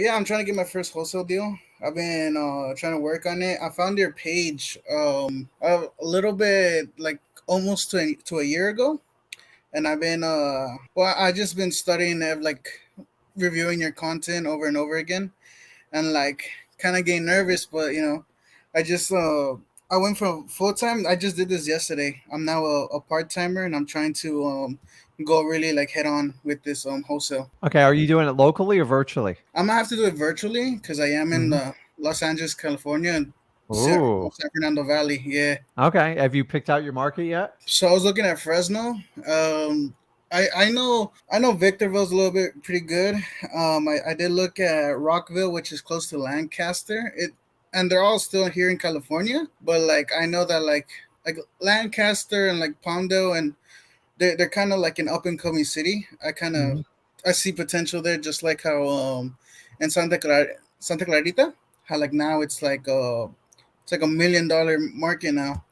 Yeah, I'm trying to get my first wholesale deal. I've been trying to work on it. I found your page a little bit like almost to a year ago, and I've been well, I just been studying like reviewing your content over and over again, and like kind of getting nervous, but I just I went from full time. I just did this yesterday. I'm now a part timer, and I'm trying to go really like head on with this wholesale. Okay, are you doing it locally or virtually? I'm gonna have to do it virtually because I am in Hmm. Los Angeles, California, and Ooh. San Fernando Valley. Yeah. Okay. Have you picked out your market yet? So I was looking at Fresno. I know Victorville's a little bit pretty good. I did look at Rockville, which is close to Lancaster. And they're all still here in California, but like I know that like Lancaster and like Palmdale and they're kind of like an up and coming city. Hmm. I see potential there, just like how in Santa Clarita, how like now it's like $1 million market now,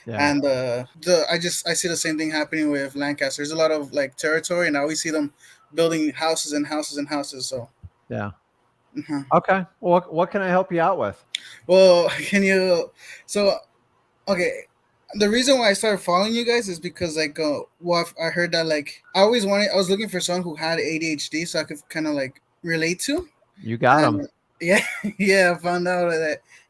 Yeah. and I see the same thing happening with Lancaster. There's a lot of like territory, and I always see them building houses and houses and houses. So, Yeah. mhm. Okay. Well, what can I help you out with? Well, can you? So, okay. The reason why I started following you guys is because like well I heard that like I was looking for someone who had ADHD so I could kind of like relate to. You got them. And yeah, yeah, I found out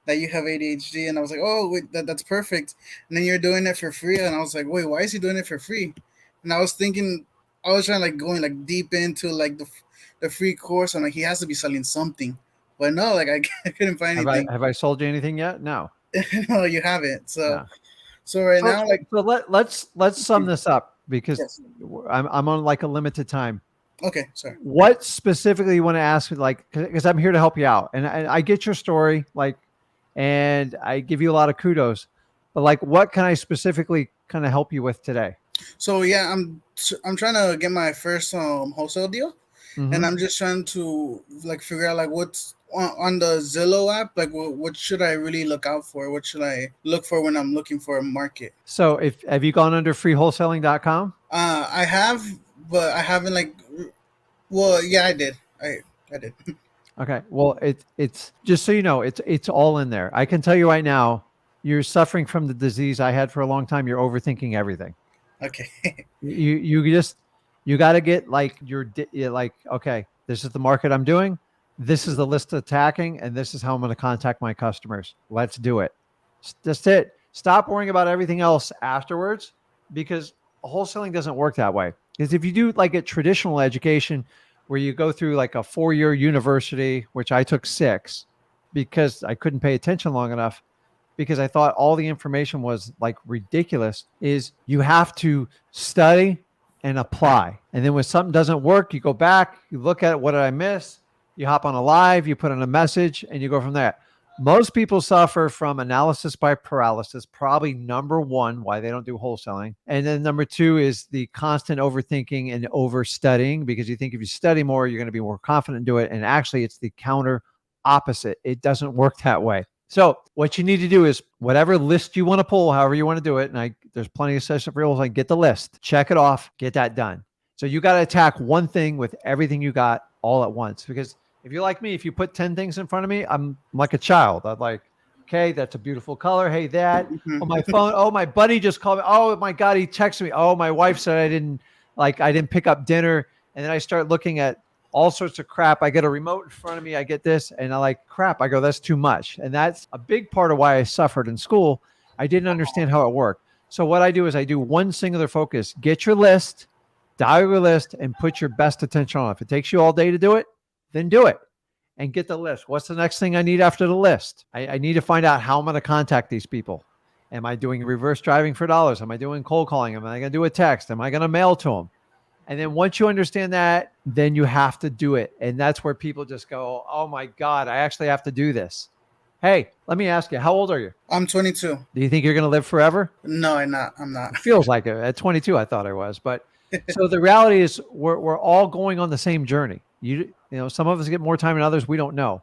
that you have ADHD, and I was like, oh, wait, that's perfect. And then you're doing it for free, and I was like, wait, why is he doing it for free? And I was thinking, I was trying like going like deep into like the free course. I'm like, he has to be selling something, but no, like I, I couldn't find Have I anything. have I sold you anything yet? No. No, you haven't. So No. so right So now, like, let's sum this up because yes, I'm on like a limited time. okay, sorry. What specifically you want to ask? Like, because I'm here to help you out, and I get your story, like, and I give you a lot of kudos. But like, what can I specifically kind of help you with today? So yeah, I'm trying to get my first wholesale deal, and Hmm. I'm just trying to like figure out like what's on the Zillow app. Like, what should I really look out for? What should I look for when I'm looking for a market? So, if have you gone under freewholesaling.com? I have, but I haven't like. Well, yeah, I did. I did. Okay. Well, it's just so you know, it's all in there. I can tell you right now, you're suffering from the disease I had for a long time. You're overthinking everything. Okay. You just you got to get like you're like, okay, this is the market I'm doing. This is the list attacking, and this is how I'm going to contact my customers. Let's do it. That's it. Stop worrying about everything else afterwards, because wholesaling doesn't work that way. Because if you do like a traditional education where you go through like a 4 year university, which I took 6 because I couldn't pay attention long enough, because I thought all the information was like ridiculous, is you have to study and apply. And then when something doesn't work, you go back, you look at it, what did I miss? You hop on a live, you put in a message, and you go from there. Most people suffer from analysis by paralysis, probably number one, why they don't do wholesaling. And then number two is the constant overthinking and overstudying, because you think if you study more, you're going to be more confident to do it. And actually, it's the counter opposite. It doesn't work that way. So what you need to do is whatever list you want to pull, however you want to do it. And there's plenty of session rules. Like get the list, check it off, get that done. So you got to attack one thing with everything you got all at once. Because if you're like me, if you put 10 things in front of me, I'm like a child. I'm like, okay, that's a beautiful color. Hey, that. Mhm. Oh, my phone. Oh, my buddy just called me. Oh my God, he texted me. Oh, my wife said I didn't pick up dinner. And then I start looking at all sorts of crap. I get a remote in front of me. I get this, and I like crap. I go, that's too much. And that's a big part of why I suffered in school. I didn't understand how it worked. So what I do is I do one singular focus. Get your list, dial your list, and put your best attention on it. If it takes you all day to do it, then do it and get the list. What's the next thing I need after the list? I need to find out how I'm going to contact these people. Am I doing reverse driving for dollars? Am I doing cold calling? Am I going to do a text? Am I going to mail to them? And then once you understand that, then you have to do it. And that's where people just go, oh my God, I actually have to do this. Hey, let me ask you, how old are you? I'm 22. Do you think you're going to live forever? No, I'm not. I'm not. It feels like it. At 22, I thought I was. But so the reality is we're all going on the same journey. Some of us get more time than others. We don't know.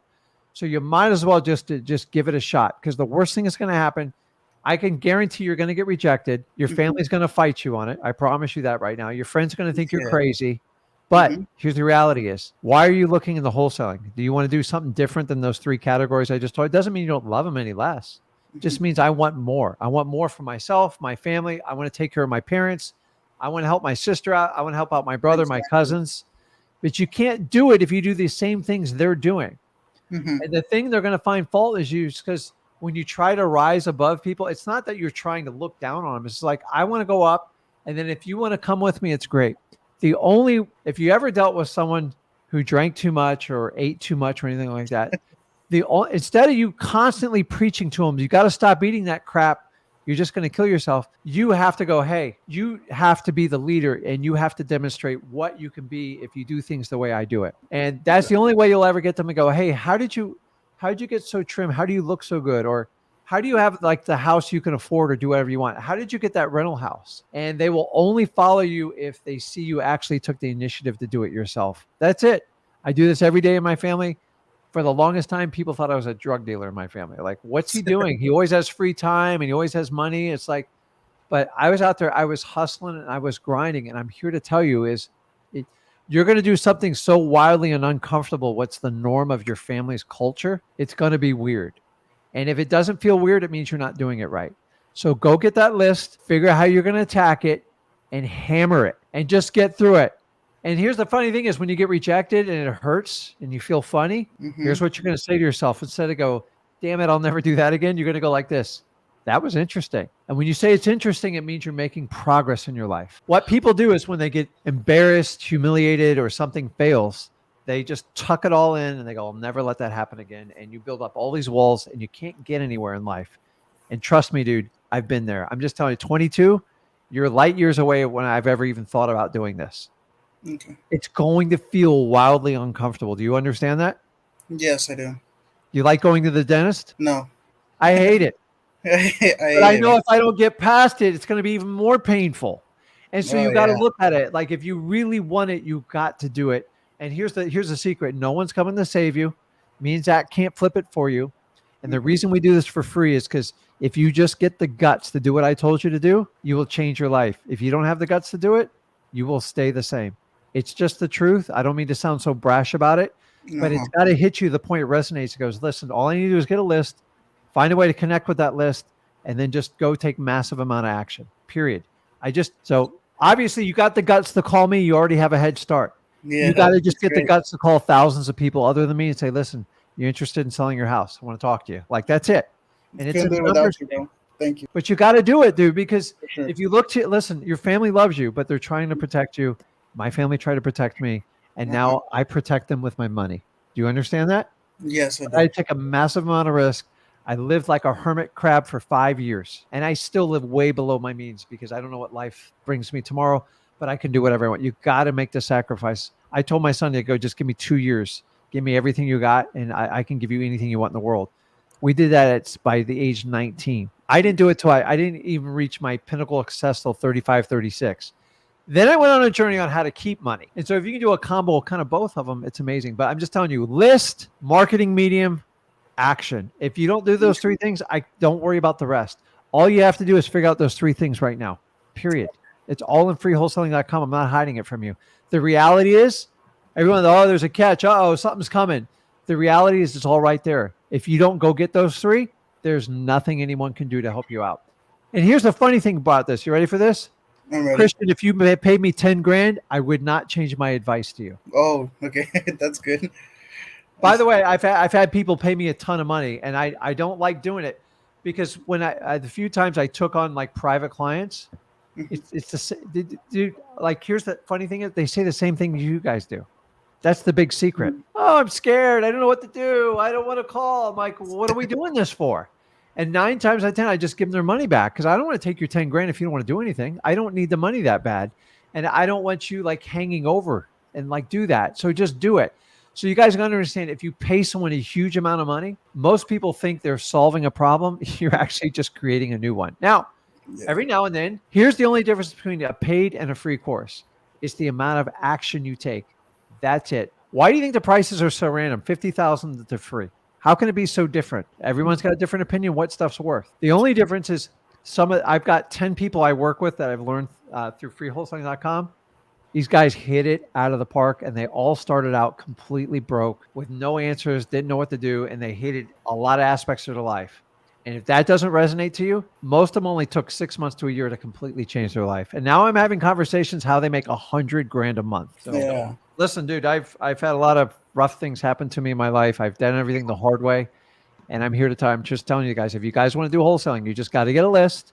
So you might as well just give it a shot, because the worst thing that's going to happen, I can guarantee you're going to get rejected. Your Mhm. family's going to fight you on it. I promise you that right now. Your friends are going to think you're Yeah. crazy. But Mm-hmm. here's the reality is, why are you looking in the wholesaling? Do you want to do something different than those three categories I just told you? It doesn't mean you don't love them any less. It Mm-hmm. just means I want more. I want more for myself, my family. I want to take care of my parents. I want to help my sister out. I want to help out my brother, my Exactly. cousins. But you can't do it if you do the same things they're doing. Mm-hmm. And the thing they're going to find fault is you, because when you try to rise above people, it's not that you're trying to look down on them. It's like, I want to go up. And then if you want to come with me, it's great. If you ever dealt with someone who drank too much or ate too much or anything like that, instead of you constantly preaching to them, you got to stop eating that crap. You're just going to kill yourself. You have to go, hey, you have to be the leader and you have to demonstrate what you can be if you do things the way I do it. And that's the only way you'll ever get them to go, hey, how did you get so trim? How do you look so good? Or how do you have like the house you can afford or do whatever you want? How did you get that rental house? And they will only follow you if they see you actually took the initiative to do it yourself. That's it. I do this every day in my family. For the longest time, people thought I was a drug dealer in my family. Like, what's he doing? He always has free time and he always has money. It's like, but I was out there, I was hustling and I was grinding. And I'm here to tell you is it, you're going to do something so wildly and uncomfortable. What's the norm of your family's culture? It's going to be weird. And if it doesn't feel weird, it means you're not doing it right. So go get that list, figure out how you're going to attack it and hammer it and just get through it. And here's the funny thing is when you get rejected and it hurts and you feel funny, Mm-hmm. here's what you're going to say to yourself. Instead of go, damn it, I'll never do that again. You're going to go like this. That was interesting. And when you say it's interesting, it means you're making progress in your life. What people do is when they get embarrassed, humiliated, or something fails, they just tuck it all in and they go, I'll never let that happen again. And you build up all these walls and you can't get anywhere in life. And trust me, dude, I've been there. I'm just telling you, 22, you're light years away when I've ever even thought about doing this. Okay. It's going to feel wildly uncomfortable. Do you understand that? Yes, I do. You like going to the dentist? No. I hate it. I But I hate know it. if I don't get past it, it's going to be even more painful. And so Oh you got to yeah. look at it like if you really want it, you got to do it. And here's the secret: no one's coming to save you. Me and Zach can't flip it for you. And the Mm-hmm. reason we do this for free is because if you just get the guts to do what I told you to do, you will change your life. If you don't have the guts to do it, you will stay the same. It's just the truth. I don't mean to sound so brash about it, but it's Uh-huh. got to hit you the point it resonates. It goes, listen, all I need to do is get a list, find a way to connect with that list, and then just go take massive amount of action. Period. So obviously you got the guts to call me. You already have a head start. Yeah, You got to just that's get the great. guts to call thousands of people other than me and say, listen, you're interested in selling your house. I want to talk to you. Like that's it. And it's a Couldn't do it numbers without you, game. bro. Thank you But you got to do it, dude, because for sure. if you listen, your family loves you, but they're trying to protect you. My family tried to protect me, and Uh-huh. now I protect them with my money. Do you understand that? Yes, I I do. take a massive amount of risk. I lived like a hermit crab for 5 years, and I still live way below my means because I don't know what life brings me tomorrow, but I can do whatever I want. You got to make the sacrifice. I told my son to go, just give me 2 years, give me everything you got, and I can give you anything you want in the world. We did that by the age 19. I didn't do it till I didn't even reach my pinnacle of success till 35, 36. Then I went on a journey on how to keep money. And so if you can do a combo, kind of both of them, it's amazing. But I'm just telling you, list, marketing medium, action. If you don't do those three things, I don't worry about the rest. All you have to do is figure out those three things right now. Period. It's all in freewholesaling.com. I'm not hiding it from you. The reality is, everyone, oh, there's a catch. Oh, something's coming. The reality is, it's all right there. If you don't go get those three, there's nothing anyone can do to help you out. And here's the funny thing about this. You ready for this? I'm ready. Christian, if you paid me 10 grand, I would not change my advice to you. Oh, okay. That's good. By the way, I've had people pay me a ton of money, and I don't like doing it because when the few times I took on like private clients, Mhm. it's dude, like here's the funny thing is they say the same thing you guys do. That's the big secret. Oh, I'm scared. I don't know what to do. I don't want to call. I'm like, what are we doing this for? And 9 times out of 10, I just give them their money back because I don't want to take your 10 grand if you don't want to do anything. I don't need the money that bad. And I don't want you like hanging over and like do that. So just do it. So you guys got to understand if you pay someone a huge amount of money, most people think they're solving a problem. You're actually just creating a new one. Now, Yeah. every now and then, here's the only difference between a paid and a free course. It's the amount of action you take. That's it. Why do you think the prices are so random? 50,000 to free. How can it be so different? Everyone's got a different opinion what stuff's worth. The only difference is I've got 10 people I work with that I've learned through freewholesaling.com. These guys hit it out of the park and they all started out completely broke with no answers, didn't know what to do, and they hated a lot of aspects of their life. And if that doesn't resonate to you, most of them only took 6 months to a year to completely change their life. And now I'm having conversations how they make 100 grand a month. So Yeah. listen, dude, I've had a lot of rough things happen to me in my life. I've done everything the hard way. And I'm here to tell, I'm just telling you guys, if you guys want to do wholesaling, you just got to get a list.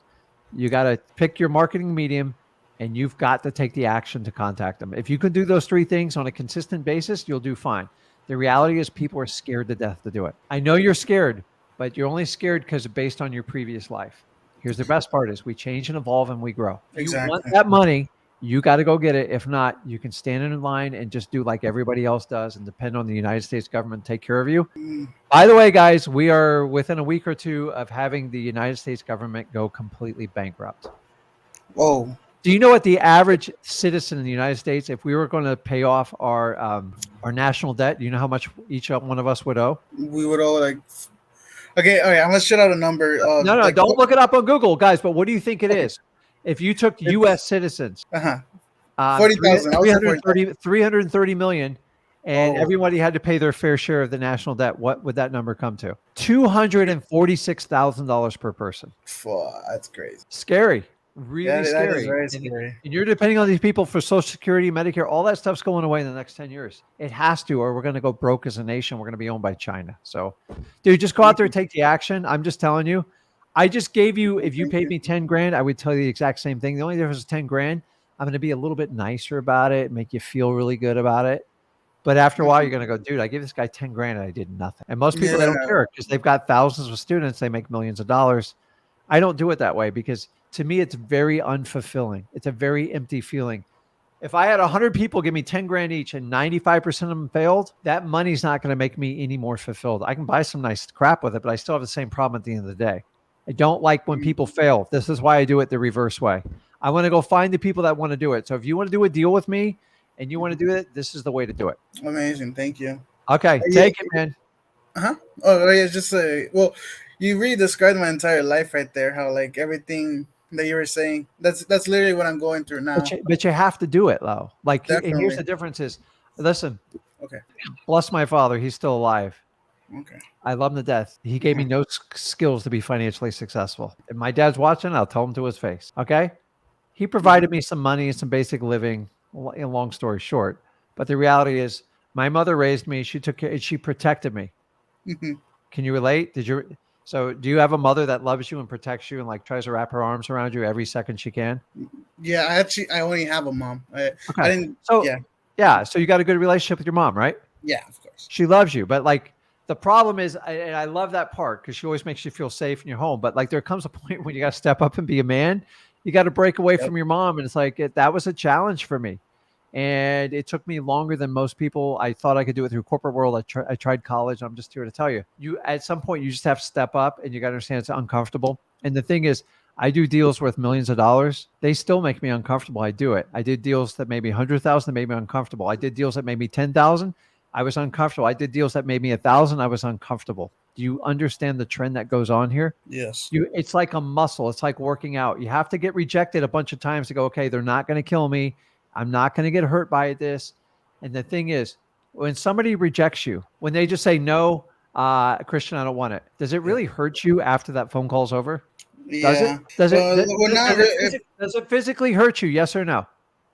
You got to pick your marketing medium and you've got to take the action to contact them. If you can do those three things on a consistent basis, you'll do fine. The reality is people are scared to death to do it. I know you're scared, but you're only scared because based on your previous life. Here's the best part is we change and evolve and we grow. If you want Exactly. that money, you got to go get it. If not, you can stand in line and just do like everybody else does and depend on the United States government to take care of you. Mm. By the way, guys, we are within a week or two of having the United States government go completely bankrupt. Whoa. Do you know what the average citizen in the United States, if we were going to pay off our national debt, do you know how much each one of us would owe? We would all like. Okay. All right. I'm gonna shut out a number. No, Like. don't look it up on Google, guys. But what do you think it Okay. is? If you took U.S. It's. citizens, Uh huh. 40,000. I would say 40,000. 330 million, and Oh. everybody had to pay their fair share of the national debt, what would that number come to? $246,000 per person. That's crazy. Scary, Yeah, really that is scary. very And, scary. and you're depending on these people for Social Security, Medicare, all that stuff's going away in the next 10 years. It has to, or we're going to go broke as a nation. We're going to be owned by China. So, dude, just go out there and take the action. I'm just telling you. I just gave you, if you Thank paid you. me 10 grand, I would tell you the exact same thing. The only difference is 10 grand. I'm going to be a little bit nicer about it, make you feel really good about it. But after a while, you're Mhm. going to go, dude, I gave this guy 10 grand and I did nothing. And most people, they don't Yeah. care because they've got thousands of students. They make millions of dollars. I don't do it that way because to me, it's very unfulfilling. It's a very empty feeling. If I had 100 people give me 10 grand each and 95% of them failed, that money's not going to make me any more fulfilled. I can buy some nice crap with it, but I still have the same problem at the end of the day. I don't like when Mm. people fail. This is why I do it the reverse way. I want to go find the people that want to do it. So if you want to do a deal with me and you want to do it, this is the way to do it. Amazing. Thank you. Okay, Yeah. take it, man. Huh? Oh, yeah. Just well, you really described my entire life right there. How like everything that you were saying. That's literally what I'm going through But now. you have to do it, though. Like, and here's Definitely. the difference is, listen, Okay. bless my father. He's still alive. Okay. I love him to death. He gave me Mhm. no skills to be financially successful. If my dad's watching, I'll tell him to his face. Okay. He provided me some money and some basic living, long story short. But the reality is, my mother raised me. She took care, she protected me. Mhm. Can you relate? So do you have a mother that loves you and protects you and like tries to wrap her arms around you every second she can? Yeah. I only have a mom. I Okay. didn't. So, Yeah. yeah. So you got a good relationship with your mom, right? Yeah. Of course. She loves you, but like the problem is, and I love that part because she always makes you feel safe in your home. But like there comes a point when you got to step up and be a man. You got to break away Yep. from your mom, and it's like that was a challenge for me, and it took me longer than most people. I thought I could do it through corporate world. I tried college. I'm just here to tell you, you at some point you just have to step up, and you got to understand it's uncomfortable. And the thing is, I do deals worth millions of dollars. They still make me uncomfortable. I do it. I did deals that made me 100,000 that made me uncomfortable. I did deals that made me 10,000. I was uncomfortable. I did deals that made me 1,000. I was uncomfortable. Do you understand the trend that goes on here? Yes. It's like a muscle. It's like working out. You have to get rejected a bunch of times to go, okay, they're not going to kill me. I'm not going to get hurt by this. And the thing is, when somebody rejects you, when they just say no, Christian, I don't want it. Does it Yeah. really hurt you after that phone call's over? Does it? Yeah. Well, well, now Does it physically hurt you? Yes or no?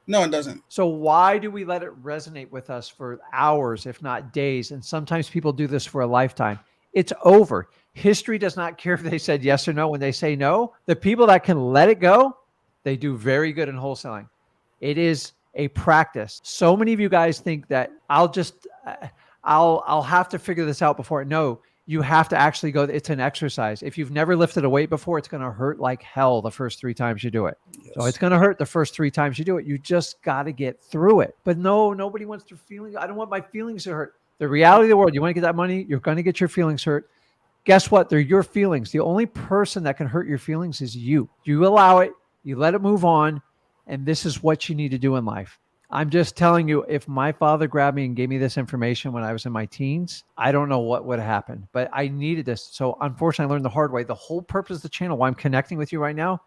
no, it doesn't. So why do we let it resonate with us for hours, if not days? And sometimes people do this for a lifetime. It's over. History does not care if they said yes or no. When they say no, the people that can let it go, they do very good in wholesaling. It is a practice. So many of you guys think that I'll have to figure this out before. No, you have to actually go. It's an exercise. If you've never lifted a weight before, it's going to hurt like hell the first 3 times you do it. So it's Yes. going to hurt the first 3 times you do it. You just got to get through it. But no, nobody wants their feelings. I don't want my feelings to hurt. The reality of the world, you want to get that money, you're going to get your feelings hurt. Guess what? They're your feelings. The only person that can hurt your feelings is you. You allow it, you let it move on, and this is what you need to do in life. I'm just telling you, if my father grabbed me and gave me this information when I was in my teens, I don't know what would have happened, but I needed this. So unfortunately, I learned the hard way. The whole purpose of the channel, why I'm connecting with you right now,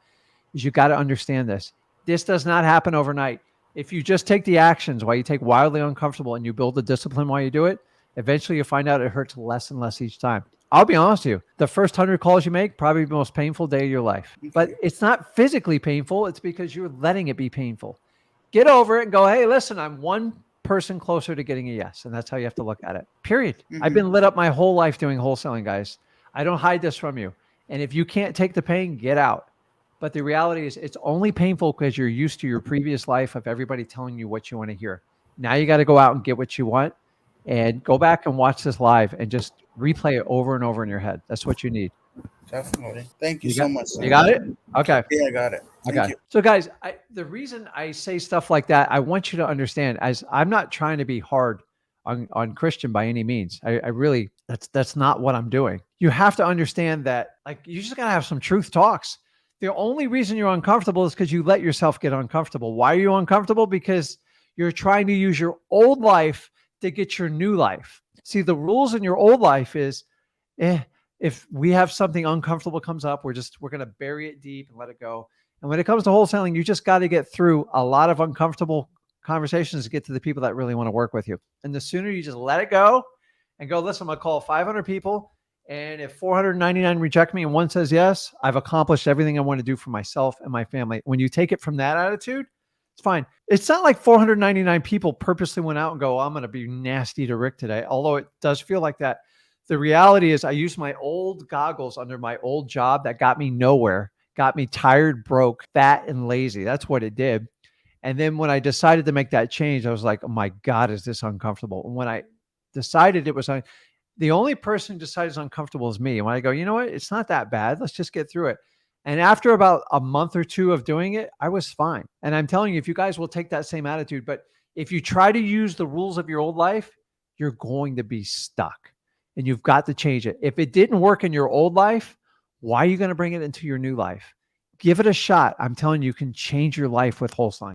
is you got to understand this. This does not happen overnight. If you just take the actions while you take wildly uncomfortable and you build the discipline while you do it, eventually you find out it hurts less and less each time. I'll be honest with you. The first 100 calls you make, probably the most painful day of your life. But Okay. it's not physically painful. It's because you're letting it be painful. Get over it and go, hey, listen, I'm one person closer to getting a yes. And that's how you have to look at it. Period. I've Mm-hmm. been lit up my whole life doing wholesaling, guys. I don't hide this from you. And if you can't take the pain, get out. But the reality is, it's only painful because you're used to your previous life of everybody telling you what you want to hear. Now you got to go out and get what you want, and go back and watch this live and just replay it over and over in your head. That's what you need. Definitely. Thank you You so got much, you sir. got it? Okay. Yeah, I got it. Thank Okay. you. So guys, the reason I say stuff like that, I want you to understand, as I'm not trying to be hard on Christian by any means. I really, that's not what I'm doing. You have to understand that, like, you just gotta have some truth talks. The only reason you're uncomfortable is because you let yourself get uncomfortable. Why are you uncomfortable? Because you're trying to use your old life to get your new life. See, the rules in your old life is, eh, if we have something uncomfortable comes up, we're gonna bury it deep and let it go. And when it comes to wholesaling, you just got to get through a lot of uncomfortable conversations to get to the people that really want to work with you. And the sooner you just let it go and go, listen, I'm going to call 500 people. And if 499 reject me and one says yes, I've accomplished everything I want to do for myself and my family. When you take it from that attitude, it's fine. It's not like 499 people purposely went out and go, oh, I'm going to be nasty to Rick today. Although it does feel like that. The reality is I used my old goggles under my old job that got me nowhere, got me tired, broke, fat, and lazy. That's what it did. And then when I decided to make that change, I was like, oh my God, is this uncomfortable? And when I decided it was, the only person who decides it's uncomfortable is me. And when I go, you know what? It's not that bad. Let's just get through it. And after about a month or two of doing it, I was fine. And I'm telling you, if you guys will take that same attitude, but if you try to use the rules of your old life, you're going to be stuck and you've got to change it. If it didn't work in your old life, why are you going to bring it into your new life? Give it a shot. I'm telling you, you can change your life with wholesaling.